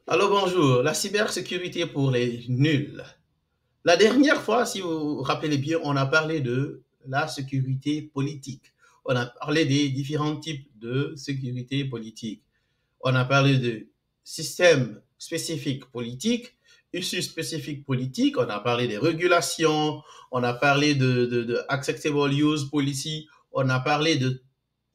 Alors bonjour, la cybersécurité pour les nuls. La dernière fois, si vous vous rappelez bien, on a parlé de la sécurité politique. On a parlé des différents types de sécurité politique. On a parlé de systèmes spécifiques politiques, issues spécifiques politiques, on a parlé des régulations, on a parlé de acceptable use policy, on a parlé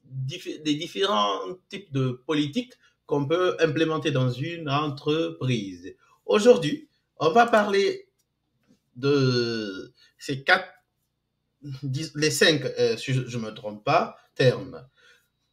des différents types de politiques qu'on peut implémenter dans une entreprise. Aujourd'hui, on va parler de ces quatre, les cinq, si je ne me trompe pas, termes.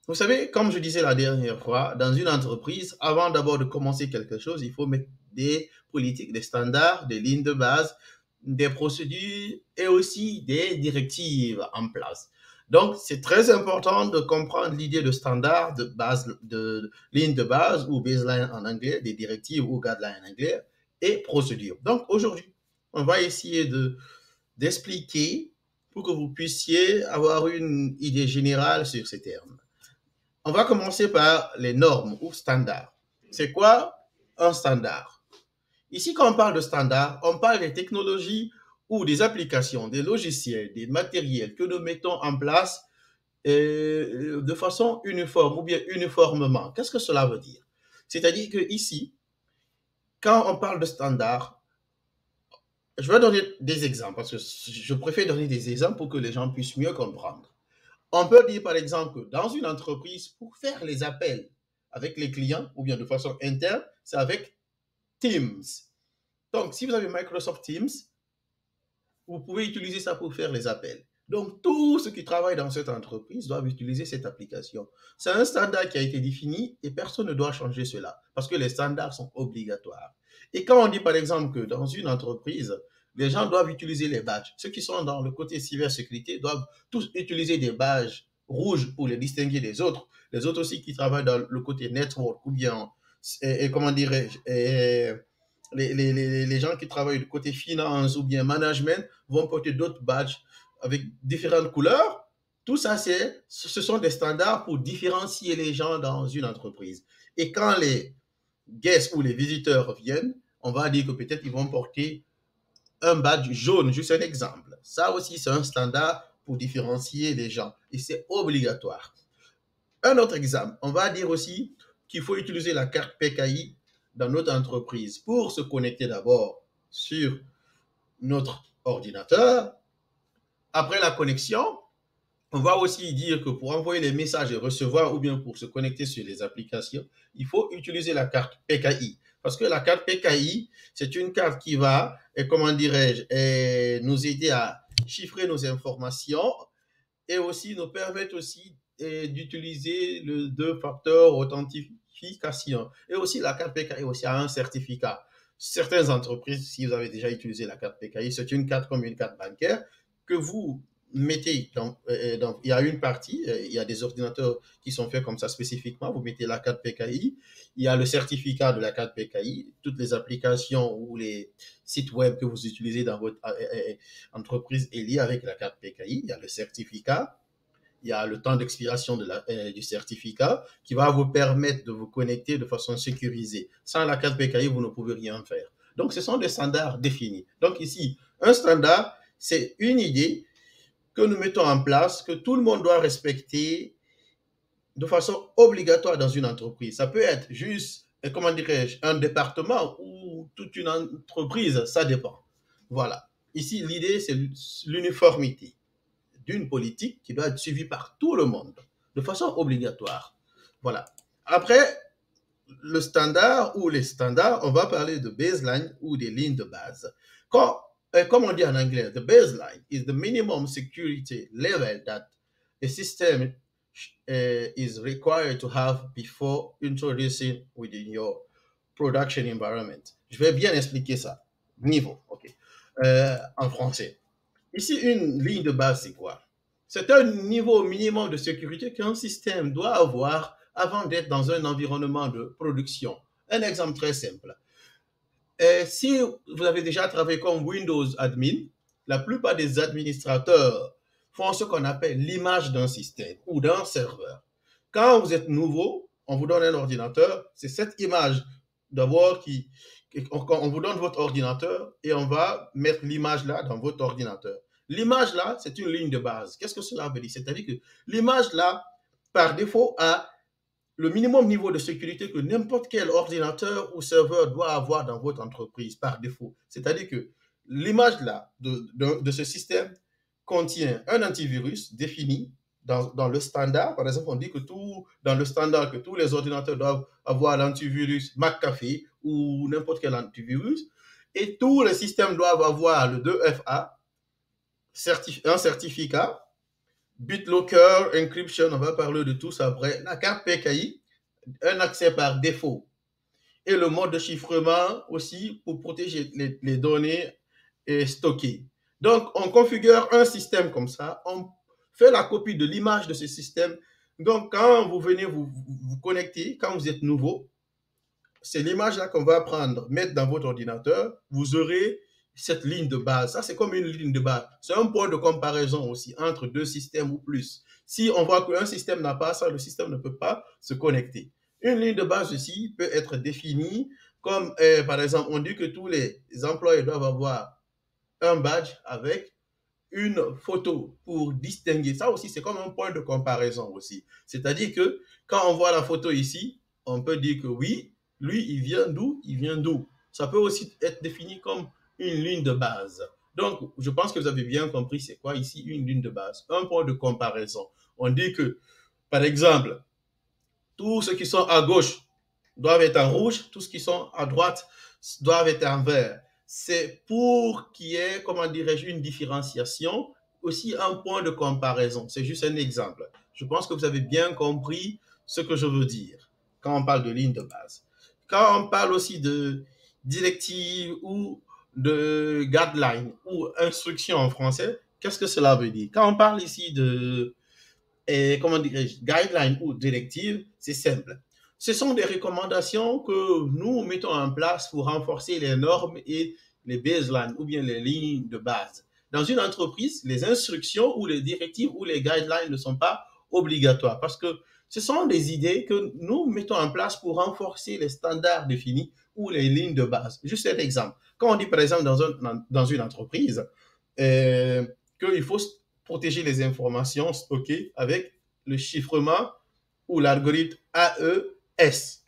Vous savez, comme je disais la dernière fois, dans une entreprise, avant d'abord de commencer quelque chose, il faut mettre des politiques, des standards, des lignes de base, des procédures et aussi des directives en place. Donc, c'est très important de comprendre l'idée de standard, de base, de ligne de base ou baseline en anglais, des directives ou guidelines en anglais et procédures. Donc, aujourd'hui, on va essayer d'expliquer pour que vous puissiez avoir une idée générale sur ces termes. On va commencer par les normes ou standards. C'est quoi un standard? Ici, quand on parle de standard, on parle des technologies ou des applications, des logiciels, des matériels que nous mettons en place de façon uniforme ou bien uniformément. Qu'est-ce que cela veut dire? C'est-à-dire que ici, quand on parle de standard, je vais donner des exemples parce que je préfère donner des exemples pour que les gens puissent mieux comprendre. On peut dire par exemple que dans une entreprise, pour faire les appels avec les clients ou bien de façon interne, c'est avec Teams. Donc, si vous avez Microsoft Teams, vous pouvez utiliser ça pour faire les appels. Donc, tous ceux qui travaillent dans cette entreprise doivent utiliser cette application. C'est un standard qui a été défini et personne ne doit changer cela parce que les standards sont obligatoires. Et quand on dit par exemple que dans une entreprise, les gens doivent utiliser les badges, ceux qui sont dans le côté cybersécurité doivent tous utiliser des badges rouges pour les distinguer des autres. Les autres aussi qui travaillent dans le côté network ou bien, comment dirais-je, les gens qui travaillent du côté finance ou bien management vont porter d'autres badges avec différentes couleurs. Tout ça, ce sont des standards pour différencier les gens dans une entreprise. Et quand les guests ou les visiteurs viennent, on va dire que peut-être ils vont porter un badge jaune, juste un exemple. Ça aussi, c'est un standard pour différencier les gens. Et c'est obligatoire. Un autre exemple, on va dire aussi qu'il faut utiliser la carte PKI dans notre entreprise pour se connecter d'abord sur notre ordinateur. Après la connexion, on va aussi dire que pour envoyer les messages et recevoir ou bien pour se connecter sur les applications, il faut utiliser la carte PKI. Parce que la carte PKI, c'est une carte qui va, comment dirais-je, nous aider à chiffrer nos informations et aussi nous permettre aussi d'utiliser le deux facteurs authentification. Et aussi la carte PKI aussi a un certificat. Certaines entreprises, si vous avez déjà utilisé la carte PKI, c'est une carte comme une carte bancaire que vous mettez il y a une partie, il y a des ordinateurs qui sont faits comme ça spécifiquement, vous mettez la carte PKI, il y a le certificat de la carte PKI, toutes les applications ou les sites web que vous utilisez dans votre entreprise est liée avec la carte PKI, il y a le certificat, il y a le temps d'expiration du certificat qui va vous permettre de vous connecter de façon sécurisée. Sans la carte PKI, vous ne pouvez rien faire. Donc, ce sont des standards définis. Donc, ici, un standard, c'est une idée que nous mettons en place, que tout le monde doit respecter de façon obligatoire dans une entreprise. Ça peut être juste, comment dirais-je, un département ou toute une entreprise, ça dépend. Voilà. Ici, l'idée, c'est l'uniformité d'une politique qui doit être suivie par tout le monde de façon obligatoire. Voilà. Après, le standard ou les standards, on va parler de baseline ou des lignes de base. Comme on dit en anglais, the baseline is the minimum security level that a system is required to have before introducing within your production environment. Je vais bien expliquer ça. Niveau, ok. En français. Ici, une ligne de base, c'est quoi? C'est un niveau minimum de sécurité qu'un système doit avoir avant d'être dans un environnement de production. Un exemple très simple. Si vous avez déjà travaillé comme Windows admin, la plupart des administrateurs font ce qu'on appelle l'image d'un système ou d'un serveur. Quand vous êtes nouveau, on vous donne un ordinateur, c'est cette image d'abord on vous donne votre ordinateur et on va mettre l'image là dans votre ordinateur. L'image là, c'est une ligne de base. Qu'est-ce que cela veut dire? C'est-à-dire que l'image là, par défaut, a le minimum niveau de sécurité que n'importe quel ordinateur ou serveur doit avoir dans votre entreprise par défaut. C'est-à-dire que l'image là de ce système contient un antivirus défini dans le standard. Par exemple, on dit que dans le standard que tous les ordinateurs doivent avoir l'antivirus McAfee ou n'importe quel antivirus. Et tous les systèmes doivent avoir le 2FA, un certificat, BitLocker, encryption, on va parler de tout ça après. La carte PKI, un accès par défaut. Et le mode de chiffrement aussi pour protéger les données stockées. Donc, on configure un système comme ça, on fait la copie de l'image de ce système. Donc, quand vous venez vous connecter, quand vous êtes nouveau, c'est l'image-là qu'on va prendre, mettre dans votre ordinateur. Vous aurez cette ligne de base. Ça, c'est comme une ligne de base. C'est un point de comparaison aussi entre deux systèmes ou plus. Si on voit qu'un système n'a pas ça, le système ne peut pas se connecter. Une ligne de base aussi peut être définie comme, par exemple, on dit que tous les employés doivent avoir un badge avec une photo pour distinguer. Ça aussi, c'est comme un point de comparaison aussi. C'est-à-dire que quand on voit la photo ici, on peut dire que oui, lui, il vient d'où? Il vient d'où? Ça peut aussi être défini comme une ligne de base. Donc, je pense que vous avez bien compris c'est quoi ici une ligne de base, un point de comparaison. On dit que, par exemple, tous ceux qui sont à gauche doivent être en rouge, tous ceux qui sont à droite doivent être en vert. C'est pour qu'il y ait, comment dirais-je, une différenciation, aussi un point de comparaison. C'est juste un exemple. Je pense que vous avez bien compris ce que je veux dire quand on parle de ligne de base. Quand on parle aussi de directive ou de guideline ou instruction en français, qu'est-ce que cela veut dire? Quand on parle ici de comment dirais-je, guideline ou directive, c'est simple. Ce sont des recommandations que nous mettons en place pour renforcer les normes et les baselines ou bien les lignes de base. Dans une entreprise, les instructions ou les directives ou les guidelines ne sont pas obligatoires parce que ce sont des idées que nous mettons en place pour renforcer les standards définis ou les lignes de base. Juste un exemple. Quand on dit par exemple dans une entreprise qu'il faut protéger les informations stockées avec le chiffrement ou l'algorithme AES.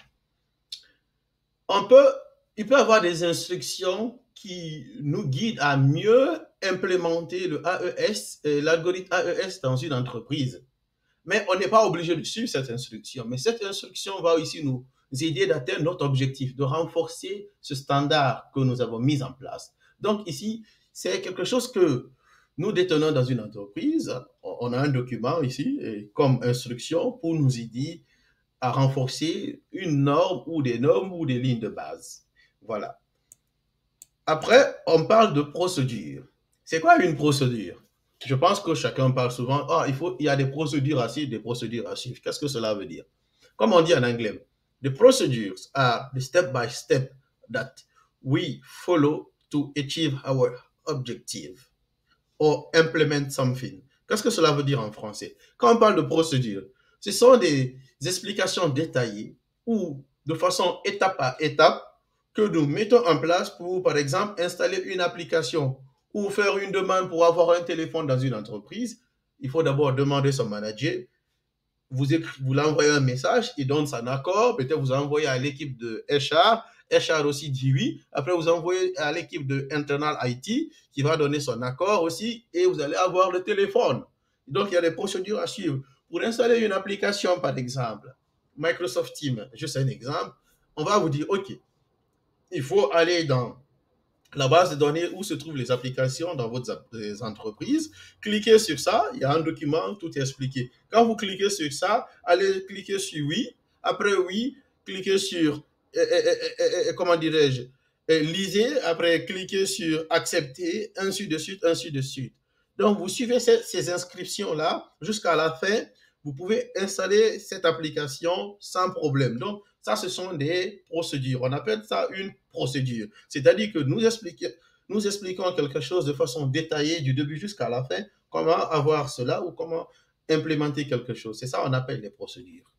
Il peut y avoir des instructions qui nous guident à mieux implémenter le AES, l'algorithme AES dans une entreprise. Mais on n'est pas obligé de suivre cette instruction. Mais cette instruction va aussi nous aider d'atteindre notre objectif, de renforcer ce standard que nous avons mis en place. Donc ici, c'est quelque chose que nous détenons dans une entreprise. On a un document ici comme instruction pour nous aider à renforcer une norme ou des normes ou des lignes de base. Voilà. Après, on parle de procédure. C'est quoi une procédure? Je pense que chacun parle souvent, il y a des procédures à suivre, des procédures à suivre. Qu'est-ce que cela veut dire? Comme on dit en anglais, the procedures are the step-by-step that we follow to achieve our objective or implement something. Qu'est-ce que cela veut dire en français? Quand on parle de procédure, ce sont des explications détaillées ou de façon étape à étape que nous mettons en place pour, par exemple, installer une application ou faire une demande pour avoir un téléphone dans une entreprise. Il faut d'abord demander son manager. Vous l'envoyez un message, il donne son accord. Peut-être vous envoyez à l'équipe de HR. HR aussi dit oui. Après, vous envoyez à l'équipe de Internal IT qui va donner son accord aussi et vous allez avoir le téléphone. Donc, il y a des procédures à suivre. Pour installer une application, par exemple, Microsoft Teams, juste un exemple, on va vous dire, OK, il faut aller dans la base de données où se trouvent les applications dans votre entreprise. Cliquez sur ça, il y a un document, tout est expliqué. Quand vous cliquez sur ça, allez cliquer sur oui. Après oui, cliquez sur, comment dirais-je, lisez. Après, cliquez sur accepter, ainsi de suite, ainsi de suite. Donc, vous suivez ces inscriptions-là jusqu'à la fin. Vous pouvez installer cette application sans problème. Donc, ça, ce sont des procédures. On appelle ça une procédure. C'est-à-dire que nous expliquons quelque chose de façon détaillée du début jusqu'à la fin, comment avoir cela ou comment implémenter quelque chose. C'est ça qu'on appelle les procédures.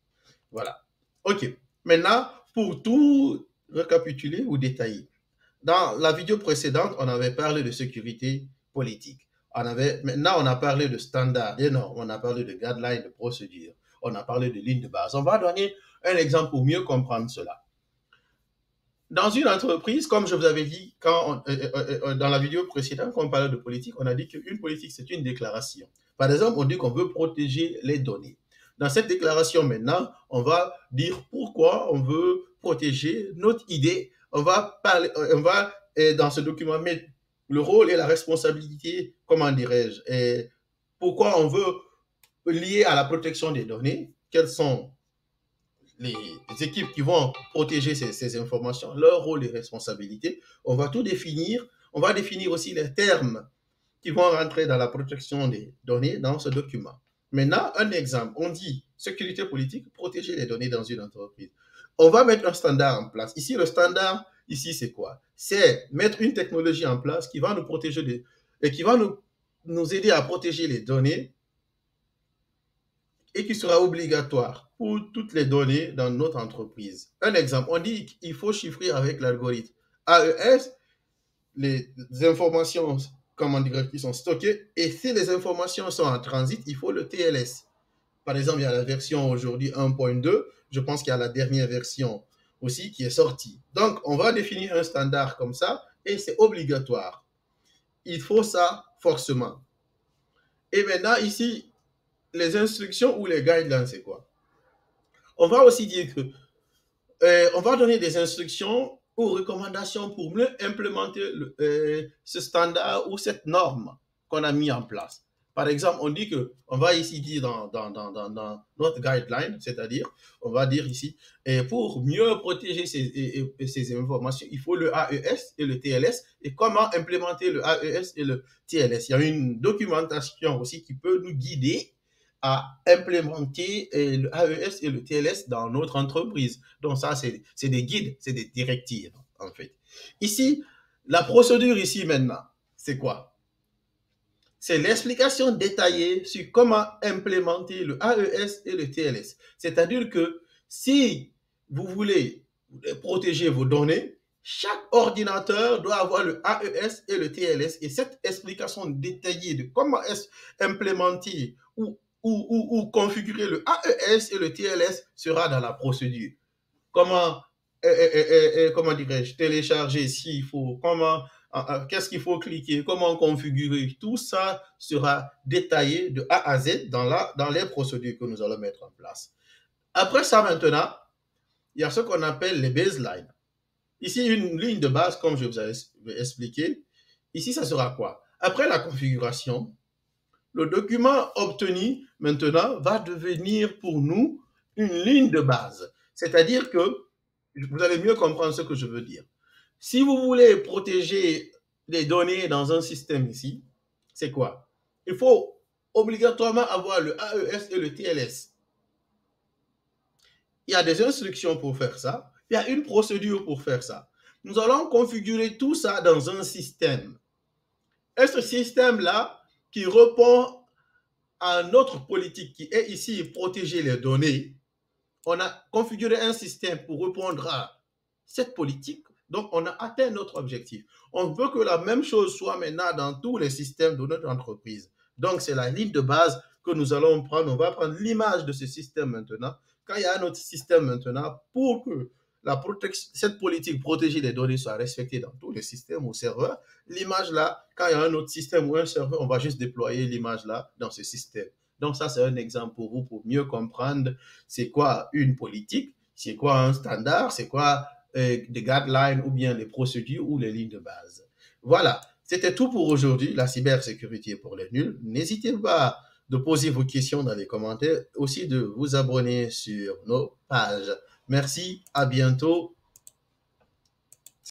Voilà. OK. Maintenant, pour tout récapituler ou détailler. Dans la vidéo précédente, on avait parlé de sécurité politique. Maintenant, on a parlé de standards, des normes, on a parlé de guidelines, de procédures, on a parlé de lignes de base. On va donner un exemple pour mieux comprendre cela. Dans une entreprise, comme je vous avais dit dans la vidéo précédente, quand on parlait de politique, on a dit qu'une politique, c'est une déclaration. Par exemple, on dit qu'on veut protéger les données. Dans cette déclaration, maintenant, on va dire pourquoi on veut protéger notre idée. On va dans ce document mettre le rôle et la responsabilité, comment dirais-je, et pourquoi on veut lier à la protection des données, quelles sont les équipes qui vont protéger ces informations, leur rôle et responsabilités. On va tout définir. On va définir aussi les termes qui vont rentrer dans la protection des données dans ce document. Maintenant, un exemple, on dit sécurité politique, protéger les données dans une entreprise. On va mettre un standard en place. Ici, le standard, ici, c'est quoi? C'est mettre une technologie en place qui va nous protéger et qui va nous aider à protéger les données et qui sera obligatoire pour toutes les données dans notre entreprise. Un exemple, on dit qu'il faut chiffrer avec l'algorithme AES les informations, comment dire, qui sont stockées, et si les informations sont en transit, il faut le TLS. Par exemple, il y a la version aujourd'hui 1.2, je pense qu'il y a la dernière version aussi qui est sortie. Donc, on va définir un standard comme ça, et c'est obligatoire. Il faut ça forcément. Et maintenant, ici, les instructions ou les guidelines, c'est quoi? On va aussi dire que on va donner des instructions ou recommandations pour mieux implémenter ce standard ou cette norme qu'on a mis en place. Par exemple, on dit que, on va ici dire dans notre guideline, c'est-à-dire, on va dire ici, et pour mieux protéger ces informations, il faut le AES et le TLS. Et comment implémenter le AES et le TLS? Il y a une documentation aussi qui peut nous guider à implémenter le AES et le TLS dans notre entreprise. Donc ça, c'est des guides, c'est des directives, en fait. Ici, la procédure ici maintenant, c'est quoi? C'est l'explication détaillée sur comment implémenter le AES et le TLS. C'est-à-dire que si vous voulez protéger vos données, chaque ordinateur doit avoir le AES et le TLS, et cette explication détaillée de comment implémenter ou configurer le AES et le TLS sera dans la procédure. Comment dirais-je, télécharger s'il faut, qu'est-ce qu'il faut cliquer, comment configurer, tout ça sera détaillé de A à Z dans les procédures que nous allons mettre en place. Après ça, maintenant, il y a ce qu'on appelle les baselines. Ici, une ligne de base, comme je vous ai expliqué. Ici, ça sera quoi? Après la configuration, le document obtenu, maintenant, va devenir pour nous une ligne de base. C'est-à-dire que, vous allez mieux comprendre ce que je veux dire. Si vous voulez protéger les données dans un système ici, c'est quoi? Il faut obligatoirement avoir le AES et le TLS. Il y a des instructions pour faire ça. Il y a une procédure pour faire ça. Nous allons configurer tout ça dans un système. Et ce système-là, qui répond à notre politique qui est ici protéger les données, on a configuré un système pour répondre à cette politique. Donc, on a atteint notre objectif. On veut que la même chose soit maintenant dans tous les systèmes de notre entreprise. Donc, c'est la ligne de base que nous allons prendre. On va prendre l'image de ce système maintenant. Quand il y a un autre système maintenant, pour que cette politique protéger les données soit respectée dans tous les systèmes ou serveurs, l'image là, quand il y a un autre système ou un serveur, on va juste déployer l'image là dans ce système. Donc ça, c'est un exemple pour vous, pour mieux comprendre c'est quoi une politique, c'est quoi un standard, c'est quoi des guidelines ou bien les procédures ou les lignes de base. Voilà, c'était tout pour aujourd'hui, la cybersécurité pour les nuls. N'hésitez pas de poser vos questions dans les commentaires, aussi de vous abonner sur nos pages. Merci, à bientôt.